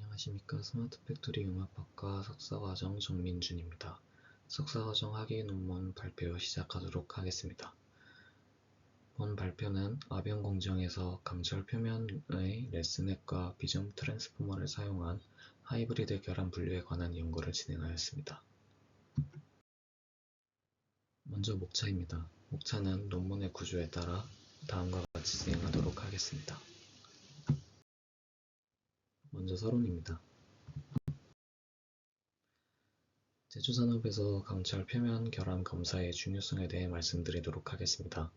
안녕하십니까. 스마트 팩토리 융합학과 석사과정 정민준입니다. 석사과정 학위 논문 발표 시작하도록 하겠습니다. 본 발표는 아변 공정에서 강철 표면의 레스넷과 비점 트랜스포머를 사용한 하이브리드 결합 분류에 관한 연구를 진행하였습니다. 먼저 목차입니다. 목차는 논문의 구조에 따라 다음과 같이 진행하도록 하겠습니다. 먼저 서론입니다. 제조산업에서 강철 표면 결합 검사의 중요성에 대해 말씀드리도록 하겠습니다.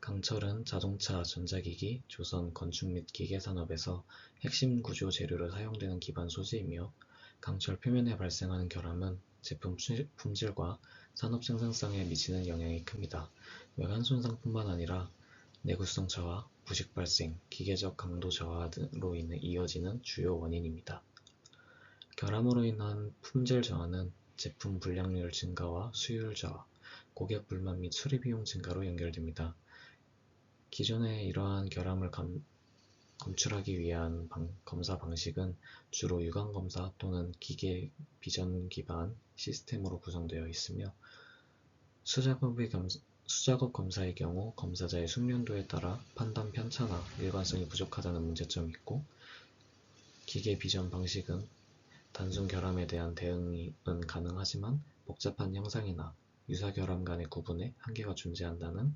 강철은 자동차, 전자기기, 조선, 건축 및 기계산업에서 핵심 구조 재료로 사용되는 기반 소재이며 강철 표면에 발생하는 결함은 제품 품질과 산업 생산성에 미치는 영향이 큽니다. 외관 손상뿐만 아니라 내구성 저하, 부식 발생, 기계적 강도 저하로 이어지는 주요 원인입니다. 결함으로 인한 품질 저하는 제품 불량률 증가와 수율 저하, 고객 불만 및 수리 비용 증가로 연결됩니다. 기존의 이러한 결함을 검출하기 위한 검사 방식은 주로 유관 검사 또는 기계 비전 기반 시스템으로 구성되어 있으며 수작업 검사의 경우 검사자의 숙련도에 따라 판단 편차나 일관성이 부족하다는 문제점이 있고, 기계 비전 방식은 단순 결함에 대한 대응은 가능하지만 복잡한 형상이나 유사 결함 간의 구분에 한계가 존재한다는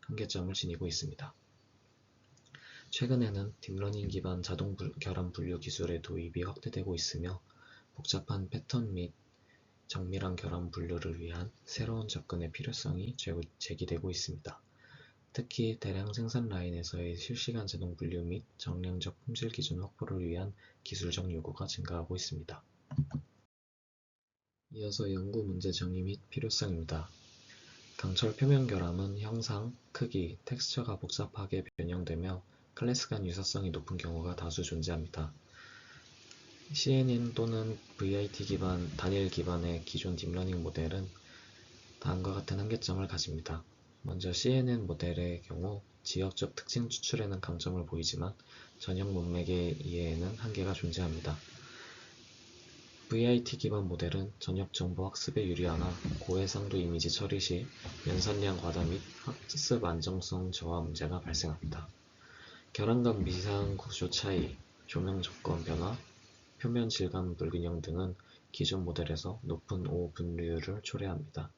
한계점을 지니고 있습니다. 최근에는 딥러닝 기반 자동 결함 분류 기술의 도입이 확대되고 있으며 복잡한 패턴 및 정밀한 결함 분류를 위한 새로운 접근의 필요성이 제기되고 있습니다. 특히 대량 생산 라인에서의 실시간 자동 분류 및 정량적 품질 기준 확보를 위한 기술적 요구가 증가하고 있습니다. 이어서 연구 문제 정의 및 필요성입니다. 강철 표면 결함은 형상, 크기, 텍스처가 복잡하게 변형되며 클래스 간 유사성이 높은 경우가 다수 존재합니다. CNN 또는 VIT 기반, 단일 기반의 기존 딥러닝 모델은 다음과 같은 한계점을 가집니다. 먼저 CNN 모델의 경우 지역적 특징 추출에는 강점을 보이지만 전형 문맥의 이해에는 한계가 존재합니다. VIT 기반 모델은 전역 정보 학습에 유리하나 고해상도 이미지 처리 시 연산량 과다 및 학습 안정성 저하 문제가 발생합니다. 결함 간 미세한 구조 차이, 조명 조건 변화, 표면 질감 불균형 등은 기존 모델에서 높은 O 분류율을 초래합니다.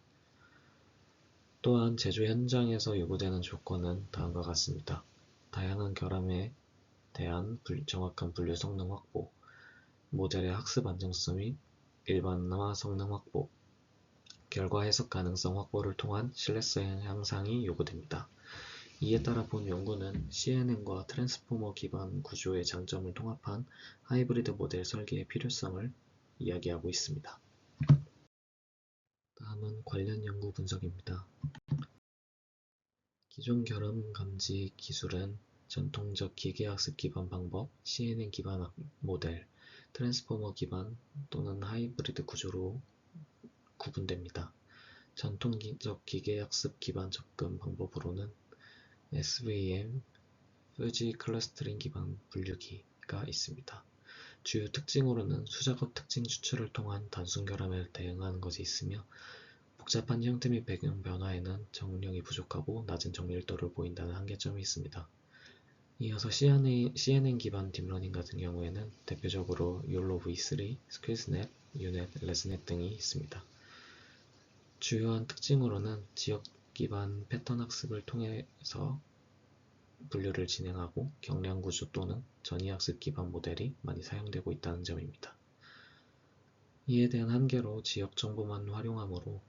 또한 제조 현장에서 요구되는 조건은 다음과 같습니다. 다양한 결함에 대한 정확한 분류 성능 확보, 모델의 학습 안정성 및 일반화 성능 확보, 결과 해석 가능성 확보를 통한 신뢰성 향상이 요구됩니다. 이에 따라 본 연구는 CNN과 트랜스포머 기반 구조의 장점을 통합한 하이브리드 모델 설계의 필요성을 이야기하고 있습니다. 다음은 관련 연구 분석입니다. 기존 결함 감지 기술은 전통적 기계학습 기반 방법, CNN 기반 모델, 트랜스포머 기반 또는 하이브리드 구조로 구분됩니다. 전통적 기계학습 기반 접근 방법으로는 SVM, fü지 클러스터링 기반 분류기가 있습니다. 주요 특징으로는 수작업 특징 추출을 통한 단순 결함에 대응하는 것이 있으며 복잡한 형태 및 배경 변화에는 정력이 부족하고 낮은 정밀도를 보인다는 한계점이 있습니다. 이어서 CNN 기반 딥러닝 같은 경우에는 대표적으로 YOLO V3, 스퀴즈넷, 유넷, 레스넷 등이 있습니다. 주요한 특징으로는 지역 기반 패턴 학습을 통해서 분류를 진행하고 경량 구조 또는 전이학습 기반 모델이 많이 사용되고 있다는 점입니다. 이에 대한 한계로 지역 정보만 활용하므로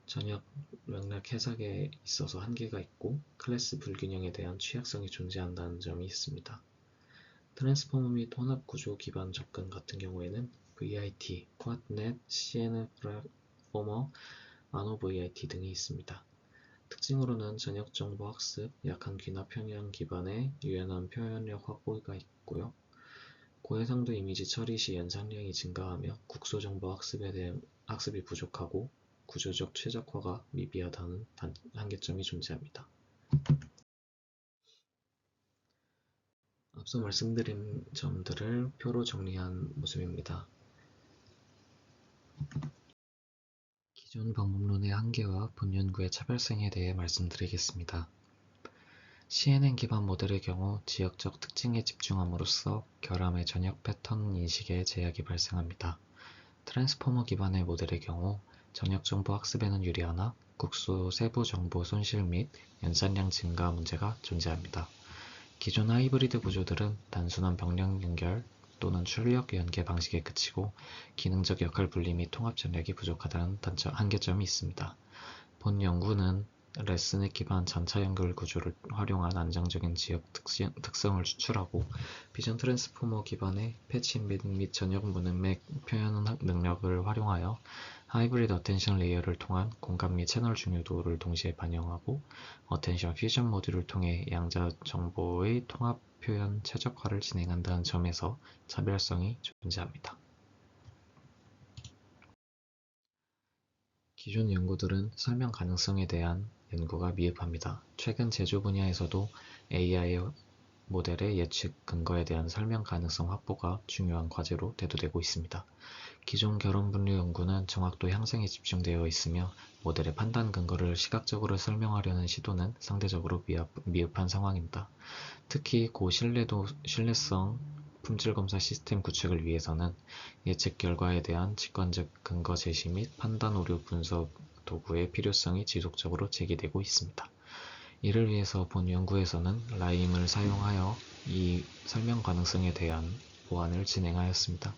전역 맥락 해석에 있어서 한계가 있고 클래스 불균형에 대한 취약성이 존재한다는 점이 있습니다. 트랜스포머 및 혼합 구조 기반 접근 같은 경우에는 VIT, QuadNet, CNN 플랫포머, 나노-VIT 등이 있습니다. 특징으로는 전역 정보 학습, 약한 귀납 평형 기반의 유연한 표현력 확보가 있고요. 고해상도 이미지 처리 시 연산량이 증가하며 국소 정보 학습이 부족하고 구조적 최적화가 미비하다는 한계점이 존재합니다. 앞서 말씀드린 점들을 표로 정리한 모습입니다. 기존 방법론의 한계와 본 연구의 차별성에 대해 말씀드리겠습니다. CNN 기반 모델의 경우 지역적 특징에 집중함으로써 결함의 전역 패턴 인식에 제약이 발생합니다. 트랜스포머 기반의 모델의 경우 전역 정보 학습에는 유리하나 국수 세부 정보 손실 및 연산량 증가 문제가 존재합니다. 기존 하이브리드 구조들은 단순한 병력 연결 또는 출력 연계 방식에 그치고 기능적 역할 분리 및 통합 전략이 부족하다는 한계점이 있습니다. 본 연구는 레스넷 기반 전차 연결 구조를 활용한 안정적인 지역 특성을 추출하고 비전 트랜스포머 기반의 패치 인베딩 및 전역 문맥 표현 능력을 활용하여 하이브리드 어텐션 레이어를 통한 공간 및 채널 중요도를 동시에 반영하고 어텐션 퓨전 모듈을 통해 양자 정보의 통합 표현 최적화를 진행한다는 점에서 차별성이 존재합니다. 기존 연구들은 설명 가능성에 대한 연구가 미흡합니다. 최근 제조 분야에서도 AI 모델의 예측 근거에 대한 설명 가능성 확보가 중요한 과제로 대두되고 있습니다. 기존 결혼 분류 연구는 정확도 향상에 집중되어 있으며 모델의 판단 근거를 시각적으로 설명하려는 시도는 상대적으로 미흡한 상황입니다. 특히 신뢰성 품질 검사 시스템 구축을 위해서는 예측 결과에 대한 직관적 근거 제시 및 판단 오류 분석 도구의 필요성이 지속적으로 제기되고 있습니다. 이를 위해서 본 연구에서는 라임을 사용하여 이 설명 가능성에 대한 보완을 진행하였습니다.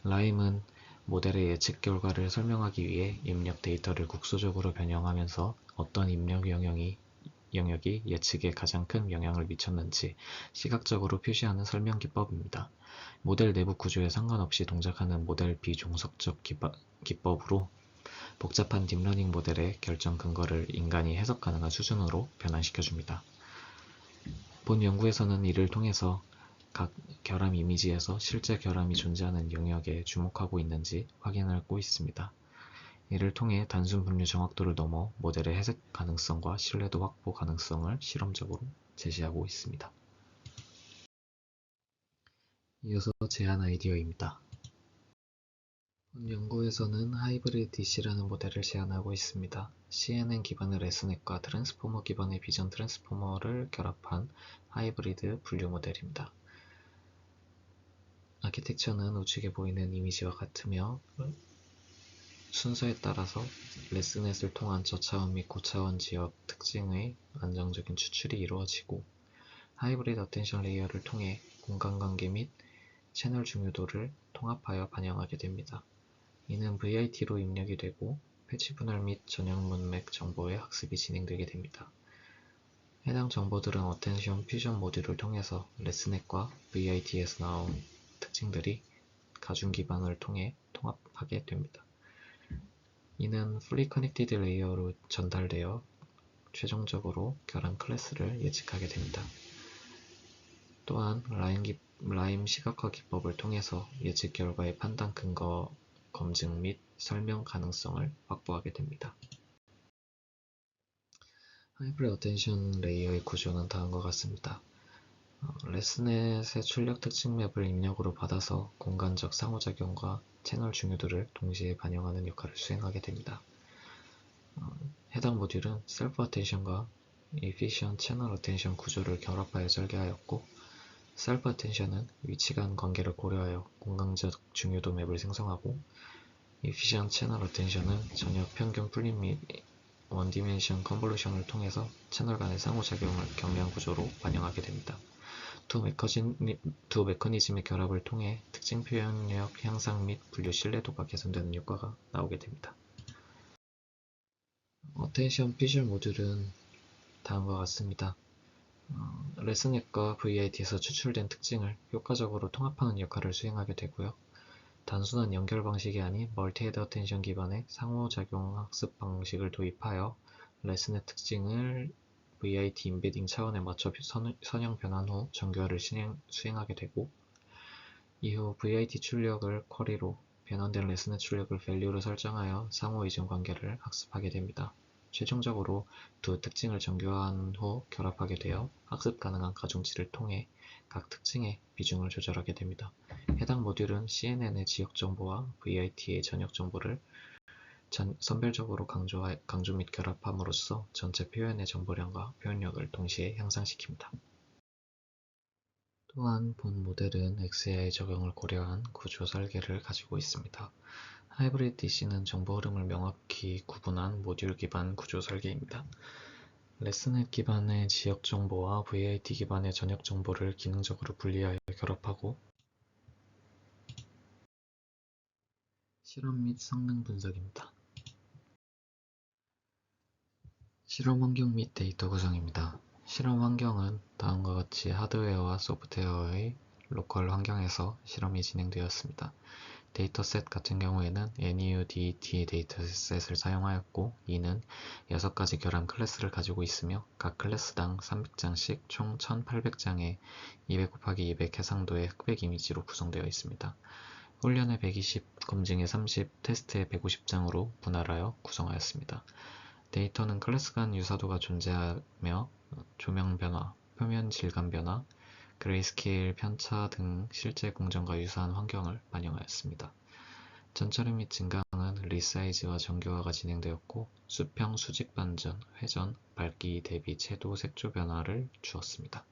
라임은 모델의 예측 결과를 설명하기 위해 입력 데이터를 국소적으로 변형하면서 어떤 입력 영역이 예측에 가장 큰 영향을 미쳤는지 시각적으로 표시하는 설명 기법입니다. 모델 내부 구조에 상관없이 동작하는 모델 비종속적 기법으로 복잡한 딥러닝 모델의 결정 근거를 인간이 해석 가능한 수준으로 변환시켜줍니다. 본 연구에서는 이를 통해서 각 결함 이미지에서 실제 결함이 존재하는 영역에 주목하고 있는지 확인하고 있습니다. 이를 통해 단순 분류 정확도를 넘어 모델의 해석 가능성과 신뢰도 확보 가능성을 실험적으로 제시하고 있습니다. 이어서 제안 아이디어입니다. 본 연구에서는 하이브리드 DC라는 모델을 제안하고 있습니다. CNN 기반의 레스넷과 트랜스포머 기반의 비전 트랜스포머를 결합한 하이브리드 분류 모델입니다. 아키텍처는 우측에 보이는 이미지와 같으며 순서에 따라서 레스넷을 통한 저차원 및 고차원 지역 특징의 안정적인 추출이 이루어지고 하이브리드 어텐션 레이어를 통해 공간관계 및 채널 중요도를 통합하여 반영하게 됩니다. 이는 VIT로 입력이 되고 패치 분할 및 전역 문맥 정보의 학습이 진행되게 됩니다. 해당 정보들은 어텐션 퓨전 모듈을 통해서 레스넷과 VIT에서 나온 특징들이 가중 기반을 통해 통합하게 됩니다. 이는 fully connected 레이어로 전달되어 최종적으로 결함 클래스를 예측하게 됩니다. 또한 라임 시각화 기법을 통해서 예측 결과의 판단 근거 검증 및 설명 가능성을 확보하게 됩니다. 하이브리드 어텐션 레이어의 구조는 다음과 같습니다. 레스넷의 출력 특징 맵을 입력으로 받아서 공간적 상호작용과 채널 중요도를 동시에 반영하는 역할을 수행하게 됩니다. 해당 모듈은 셀프 어텐션과 Efficient 채널 어텐션 구조를 결합하여 설계하였고 셀프 어텐션은 위치 간 관계를 고려하여 공간적 중요도 맵을 생성하고 Efficient 채널 어텐션은 전역 평균 풀림 및 원디멘션 컨볼루션을 통해서 채널 간의 상호작용을 경량 구조로 반영하게 됩니다. 두 메커니즘의 결합을 통해 특징 표현력 향상 및 분류 신뢰도가 개선되는 효과가 나오게 됩니다. 어텐션 퓨전 모듈은 다음과 같습니다. 레스넷과 VIT에서 추출된 특징을 효과적으로 통합하는 역할을 수행하게 되고요. 단순한 연결 방식이 아닌 멀티헤드 어텐션 기반의 상호작용 학습 방식을 도입하여 레스넷 특징을 VIT 인베딩 차원에 맞춰 선형 변환 후 정교화를 수행하게 되고 이후 VIT 출력을 쿼리로 변환된 레스넷 출력을 value로 설정하여 상호 이중 관계를 학습하게 됩니다. 최종적으로 두 특징을 정교화한 후 결합하게 되어 학습 가능한 가중치를 통해 각 특징의 비중을 조절하게 됩니다. 해당 모듈은 CNN의 지역 정보와 VIT의 전역 정보를 선별적으로 강조 및 결합함으로써 전체 표현의 정보량과 표현력을 동시에 향상시킵니다. 또한 본 모델은 XAI 적용을 고려한 구조 설계를 가지고 있습니다. 하이브리드 DC는 정보 흐름을 명확히 구분한 모듈 기반 구조 설계입니다. 레슨넷 기반의 지역 정보와 VIT 기반의 전역 정보를 기능적으로 분리하여 결합하고 실험 및 성능 분석입니다. 실험 환경 및 데이터 구성입니다. 실험 환경은 다음과 같이 하드웨어와 소프트웨어의 로컬 환경에서 실험이 진행되었습니다. 데이터셋 같은 경우에는 NUDT 데이터셋을 사용하였고, 이는 6가지 결함 클래스를 가지고 있으며 각 클래스당 300장씩 총 1800장의 200×200 해상도의 흑백 이미지로 구성되어 있습니다. 훈련에 120, 검증에 30, 테스트에 150장으로 분할하여 구성하였습니다. 데이터는 클래스 간 유사도가 존재하며 조명 변화, 표면 질감 변화, 그레이스케일 편차 등 실제 공정과 유사한 환경을 반영하였습니다. 전처리 및 증강은 리사이즈와 정교화가 진행되었고 수평, 수직 반전, 회전, 밝기, 대비, 채도, 색조 변화를 주었습니다.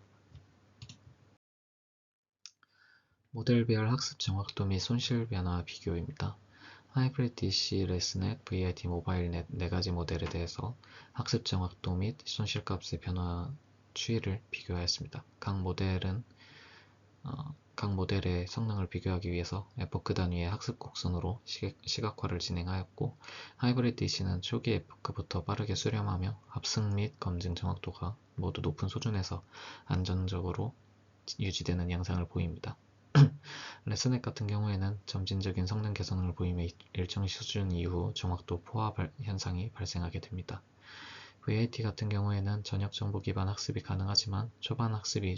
모델별 학습 정확도 및 손실 변화 비교입니다. 하이브리드 DC, 레슨넷, VIT 모바일넷 4가지 모델에 대해서 학습 정확도 및 손실값의 변화 추이를 비교하였습니다. 각 모델의 성능을 비교하기 위해서 에포크 단위의 학습 곡선으로 시각화를 진행하였고, 하이브리드 DC는 초기 에포크부터 빠르게 수렴하며 합승 및 검증 정확도가 모두 높은 수준에서 안정적으로 유지되는 양상을 보입니다. 레슨넷 같은 경우에는 점진적인 성능 개선을 보이며 일정 수준 이후 정확도 포화 현상이 발생하게 됩니다. VIT 같은 경우에는 전역 정보 기반 학습이 가능하지만 초반 학습의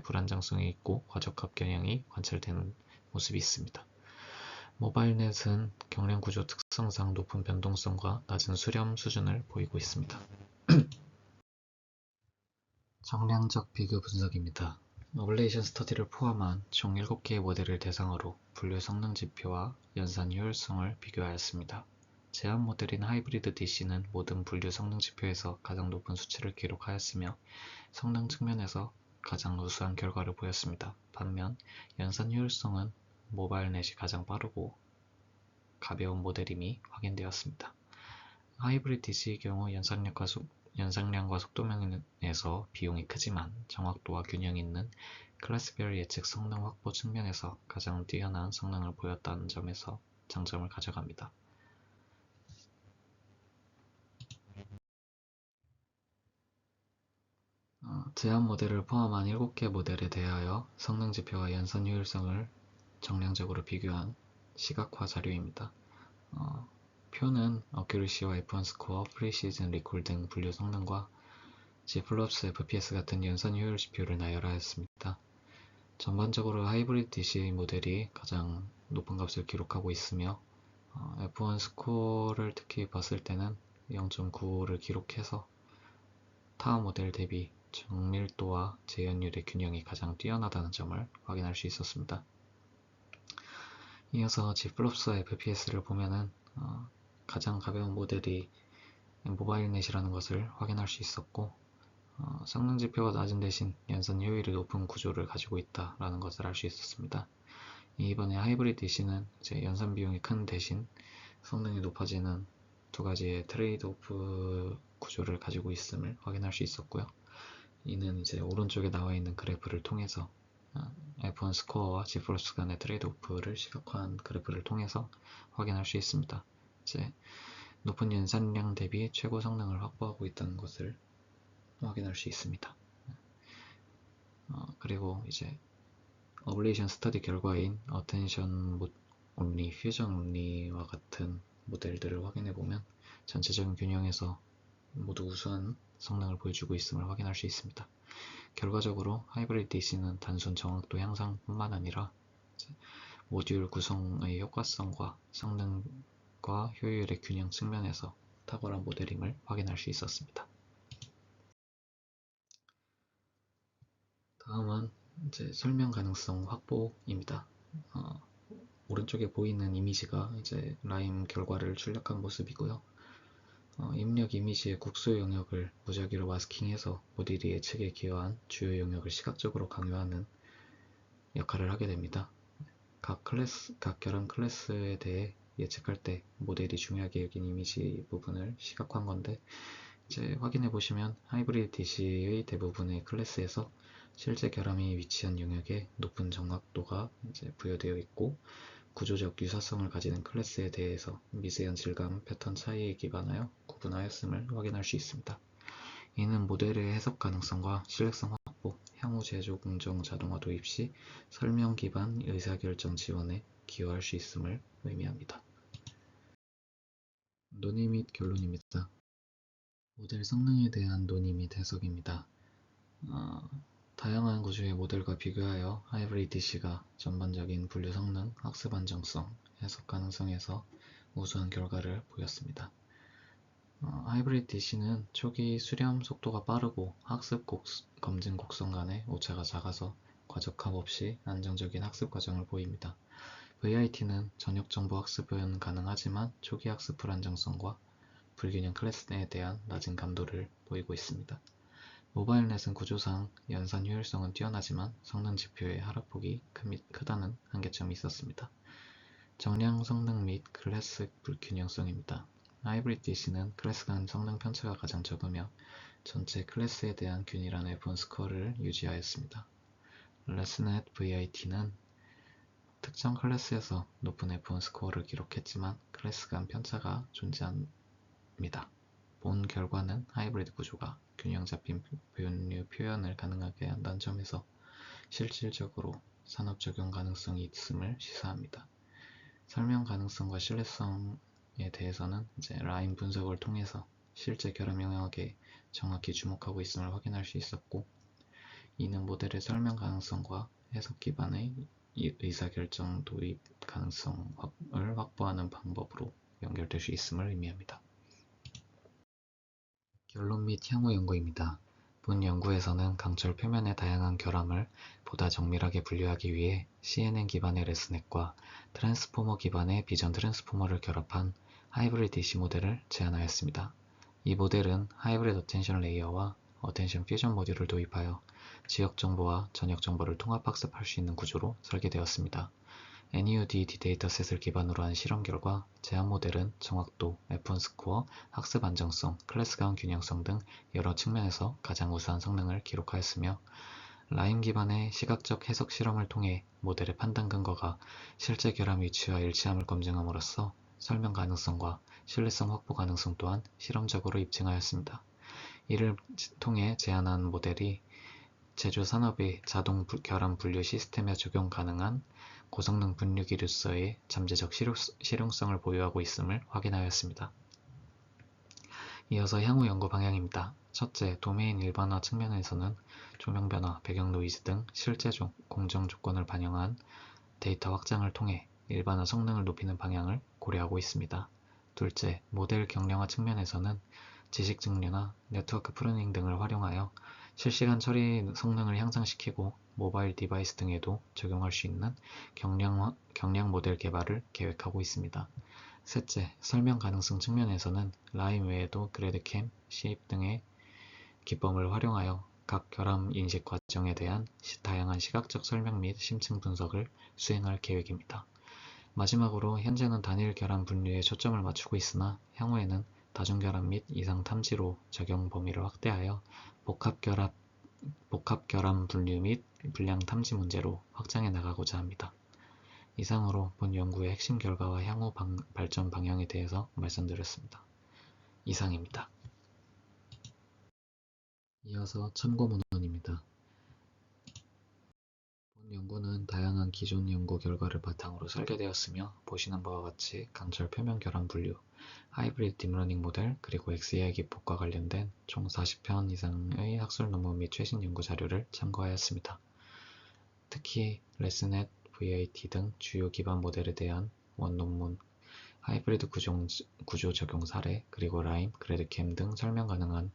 불안정성이 있고 과적합 경향이 관찰되는 모습이 있습니다. 모바일넷은 경량 구조 특성상 높은 변동성과 낮은 수렴 수준을 보이고 있습니다. 정량적 비교 분석입니다. 어블레이션 스터디를 포함한 총 7개의 모델을 대상으로 분류 성능 지표와 연산 효율성을 비교하였습니다. 제한 모델인 하이브리드 DC는 모든 분류 성능 지표에서 가장 높은 수치를 기록하였으며 성능 측면에서 가장 우수한 결과를 보였습니다. 반면 연산 효율성은 모바일넷이 가장 빠르고 가벼운 모델임이 확인되었습니다. 하이브리드 DC의 경우 연산량과 속도 면에서 비용이 크지만 정확도와 균형 있는 클래스별 예측 성능 확보 측면에서 가장 뛰어난 성능을 보였다는 점에서 장점을 가져갑니다. 제한 모델을 포함한 7개 모델에 대하여 성능 지표와 연산 효율성을 정량적으로 비교한 시각화 자료입니다. 표는 어큐리시와 F1 스코어, 프리시즌 리콜 등 분류 성능과 G플러스 FPS 같은 연산 효율 지표를 나열하였습니다. 전반적으로 하이브리드 DC 모델이 가장 높은 값을 기록하고 있으며 F1 스코어를 특히 봤을 때는 0.95를 기록해서 타 모델 대비 정밀도와 재현율의 균형이 가장 뛰어나다는 점을 확인할 수 있었습니다. 이어서 G플러스 FPS를 보면은 가장 가벼운 모델이 모바일넷이라는 것을 확인할 수 있었고, 성능 지표가 낮은 대신 연산 효율이 높은 구조를 가지고 있다라는 것을 알 수 있었습니다. 이번에 하이브리드 DC는 이제 연산 비용이 큰 대신 성능이 높아지는 두 가지의 트레이드오프 구조를 가지고 있음을 확인할 수 있었고요. 이는 이제 오른쪽에 나와 있는 그래프를 통해서 F1 스코어와 G플러스 간의 트레이드오프를 시각화한 그래프를 통해서 확인할 수 있습니다. 이제 높은 연산량 대비 최고 성능을 확보하고 있다는 것을 확인할 수 있습니다. 그리고 이제 어블레이션 스터디 결과인 어텐션 온리, 퓨전 온리와 같은 모델들을 확인해 보면 전체적인 균형에서 모두 우수한 성능을 보여주고 있음을 확인할 수 있습니다. 결과적으로 하이브리드 DC는 단순 정확도 향상뿐만 아니라 모듈 구성의 효과성과 성능과 효율의 균형 측면에서 탁월한 모델임을 확인할 수 있었습니다. 다음은 이제 설명 가능성 확보입니다. 오른쪽에 보이는 이미지가 이제 라임 결과를 출력한 모습이고요. 입력 이미지의 국소 영역을 무작위로 마스킹해서 모듈이 예측에 기여한 주요 영역을 시각적으로 강요하는 역할을 하게 됩니다. 각 결함 클래스에 대해 예측할 때 모델이 중요하게 여긴 이미지 부분을 시각화한 건데, 이제 확인해 보시면 하이브리드 DC의 대부분의 클래스에서 실제 결함이 위치한 영역에 높은 정확도가 이제 부여되어 있고, 구조적 유사성을 가지는 클래스에 대해서 미세한 질감, 패턴 차이에 기반하여 구분하였음을 확인할 수 있습니다. 이는 모델의 해석 가능성과 신뢰성 확보, 향후 제조 공정 자동화 도입 시 설명 기반 의사결정 지원에 기여할 수 있음을 의미합니다. 논의 및 결론입니다. 모델 성능에 대한 논의 및 해석입니다. 다양한 구조의 모델과 비교하여 하이브리드 DC가 전반적인 분류 성능, 학습 안정성, 해석 가능성에서 우수한 결과를 보였습니다. 하이브리드 DC는 초기 수렴 속도가 빠르고 학습 검증 곡선 간의 오차가 작아서 과적함 없이 안정적인 학습 과정을 보입니다. VIT는 전역 정보 학습은 가능하지만 초기 학습 불안정성과 불균형 클래스에 대한 낮은 감도를 보이고 있습니다. 모바일넷은 구조상 연산 효율성은 뛰어나지만 성능 지표의 하락폭이 크다는 한계점이 있었습니다. 정량 성능 및 클래스 불균형성입니다. 하이브리드 DC는 클래스 간 성능 편차가 가장 적으며 전체 클래스에 대한 균일한 F1 스코어를 유지하였습니다. 레스넷 VIT는 특정 클래스에서 높은 F1 스코어를 기록했지만 클래스 간 편차가 존재합니다. 본 결과는 하이브리드 구조가 균형 잡힌 분류 표현을 가능하게 한다는 점에서 실질적으로 산업 적용 가능성이 있음을 시사합니다. 설명 가능성과 신뢰성에 대해서는 이제 라임 분석을 통해서 실제 결함 영역에 정확히 주목하고 있음을 확인할 수 있었고, 이는 모델의 설명 가능성과 해석 기반의 의사결정 도입 가능성을 확보하는 방법으로 연결될 수 있음을 의미합니다. 결론 및 향후 연구입니다. 본 연구에서는 강철 표면의 다양한 결함을 보다 정밀하게 분류하기 위해 CNN 기반의 레스넷과 트랜스포머 기반의 비전 트랜스포머를 결합한 하이브리드 DC 모델을 제안하였습니다. 이 모델은 하이브리드 어텐션 레이어와 어텐션 퓨전 모듈을 도입하여 지역 정보와 전역 정보를 통합 학습할 수 있는 구조로 설계되었습니다. NUDD 데이터셋을 기반으로 한 실험 결과 제안 모델은 정확도, F1 스코어, 학습 안정성, 클래스 간 균형성 등 여러 측면에서 가장 우수한 성능을 기록하였으며, 라임 기반의 시각적 해석 실험을 통해 모델의 판단 근거가 실제 결함 위치와 일치함을 검증함으로써 설명 가능성과 신뢰성 확보 가능성 또한 실험적으로 입증하였습니다. 이를 통해 제안한 모델이 제조 산업의 자동 결함 분류 시스템에 적용 가능한 고성능 분류 기류서의 잠재적 실용성을 보유하고 있음을 확인하였습니다. 이어서 향후 연구 방향입니다. 첫째, 도메인 일반화 측면에서는 조명 변화, 배경 노이즈 등 실제 공정 조건을 반영한 데이터 확장을 통해 일반화 성능을 높이는 방향을 고려하고 있습니다. 둘째, 모델 경량화 측면에서는 지식 증류나 네트워크 프루닝 등을 활용하여 실시간 처리 성능을 향상시키고 모바일 디바이스 등에도 적용할 수 있는 경량 모델 개발을 계획하고 있습니다. 셋째, 설명 가능성 측면에서는 라임 외에도 그래드캠, 시입 등의 기법을 활용하여 각 결함 인식 과정에 대한 다양한 시각적 설명 및 심층 분석을 수행할 계획입니다. 마지막으로 현재는 단일 결함 분류에 초점을 맞추고 있으나 향후에는 다중결함 및 이상 탐지로 적용 범위를 확대하여 복합결함 분류 및 불량 탐지 문제로 확장해 나가고자 합니다. 이상으로 본 연구의 핵심 결과와 향후 발전 방향에 대해서 말씀드렸습니다. 이상입니다. 이어서 참고 문헌입니다. 본 연구는 다양한 기존 연구 결과를 바탕으로 설계되었으며, 보시는 바와 같이 강철 표면 결함 분류, 하이브리드 딥러닝 모델, 그리고 XAI 기법과 관련된 총 40편 이상의 학술 논문 및 최신 연구 자료를 참고하였습니다. 특히 레스넷, VIT 등 주요 기반 모델에 대한 원논문, 하이브리드 구조 적용 사례, 그리고 라임, 그래드캠 등 설명 가능한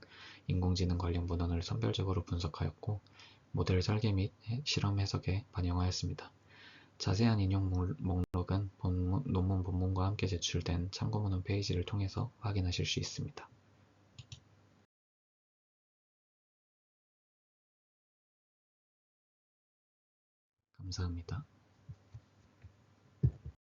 인공지능 관련 문헌을 선별적으로 분석하였고, 모델 설계 및 실험 해석에 반영하였습니다. 자세한 인용 목록은 논문 본문과 함께 제출된 참고문 홈페이지를 통해서 확인하실 수 있습니다. 감사합니다.